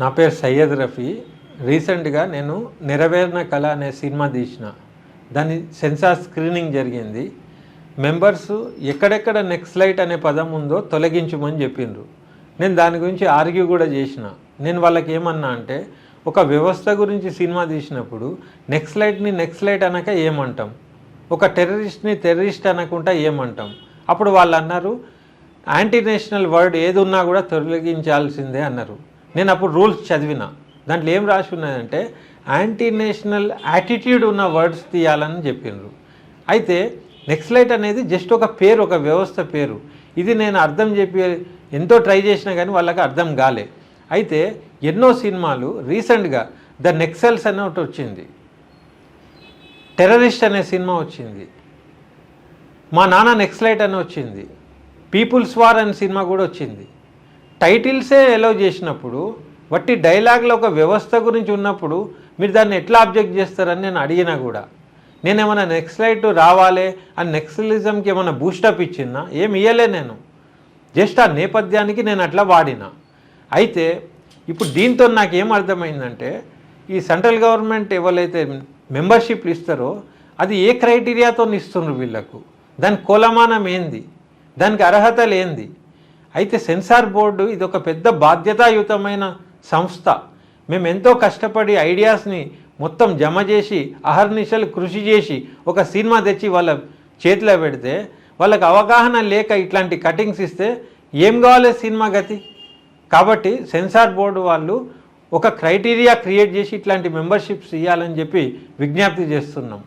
నా పేరు సయ్యద్ రఫీ. రీసెంట్గా నేను నెరవేరిన కళ అనే సినిమా తీసిన. దాని సెన్సార్ స్క్రీనింగ్ జరిగింది. మెంబర్స్ ఎక్కడెక్కడ నెక్స్లైట్ అనే పదం ఉందో తొలగించమని చెప్పిండ్రు. నేను దాని గురించి ఆర్గ్యూ కూడా చేసిన. నేను వాళ్ళకి ఏమన్నా అంటే, ఒక వ్యవస్థ గురించి సినిమా తీసినప్పుడు నెక్స్లైట్ని నెక్స్లైట్ అనక ఏమంటాం, ఒక టెర్రరిస్ట్ని టెర్రరిస్ట్ అనకుండా ఏమంటాం. అప్పుడు వాళ్ళు అన్నారు, యాంటీ నేషనల్ వర్డ్ ఏది ఉన్నా కూడా తొలగించాల్సిందే అన్నారు. నేను అప్పుడు రూల్స్ చదివిన. దాంట్లో ఏం రాసి ఉన్నదంటే, యాంటీ నేషనల్ యాటిట్యూడ్ ఉన్న వర్డ్స్ తీయాలని చెప్పిండ్రు. అయితే నెక్స్లైట్ అనేది జస్ట్ ఒక పేరు, ఒక వ్యవస్థ పేరు. ఇది నేను అర్థం చెప్పి ఎంతో ట్రై చేసినా కానీ వాళ్ళకి అర్థం కాలే. అయితే ఎన్నో సినిమాలు రీసెంట్గా ద నెక్సల్స్ అనే ఒకటి వచ్చింది, టెర్రరిస్ట్ అనే సినిమా వచ్చింది, మా నాన్న నెక్స్లైట్ అని వచ్చింది, పీపుల్స్ వార్ అనే సినిమా కూడా వచ్చింది. టైటిల్సే ఎలో చేసినప్పుడు, వట్టి డైలాగ్లో ఒక వ్యవస్థ గురించి ఉన్నప్పుడు మీరు దాన్ని ఎట్లా అబ్జెక్ట్ చేస్తారని నేను అడిగినా కూడా, నేనేమైనా నెక్స్లైట్ రావాలి అని నెక్సలిజంకి ఏమైనా బూస్టప్ ఇచ్చినా ఏమి ఇయ్యలే. నేను జస్ట్ ఆ నేపథ్యానికి నేను అట్లా వాడినా. అయితే ఇప్పుడు దీంతో నాకేం అర్థమైందంటే, ఈ సెంట్రల్ గవర్నమెంట్ ఎవరైతే మెంబర్షిప్లు ఇస్తారో అది ఏ క్రైటీరియాతో ఇస్తున్నారు వీళ్ళకు, దాని కొలమానం ఏంది, దానికి అర్హతలు ఏంది. అయితే సెన్సార్ బోర్డు ఇది ఒక పెద్ద బాధ్యతాయుతమైన సంస్థ. మేము ఎంతో కష్టపడి ఐడియాస్ని మొత్తం జమ చేసి అహర్నిశలు కృషి చేసి ఒక సినిమా తెచ్చి వాళ్ళ చేతిలో పెడితే, వాళ్ళకి అవగాహన లేక ఇట్లాంటి కటింగ్స్ ఇస్తే ఏం కావాలి సినిమా గతి. కాబట్టి సెన్సార్ బోర్డు వాళ్ళు ఒక క్రైటీరియా క్రియేట్ చేసి ఇట్లాంటి మెంబర్షిప్స్ ఇవ్వాలని చెప్పి విజ్ఞప్తి చేస్తున్నాం.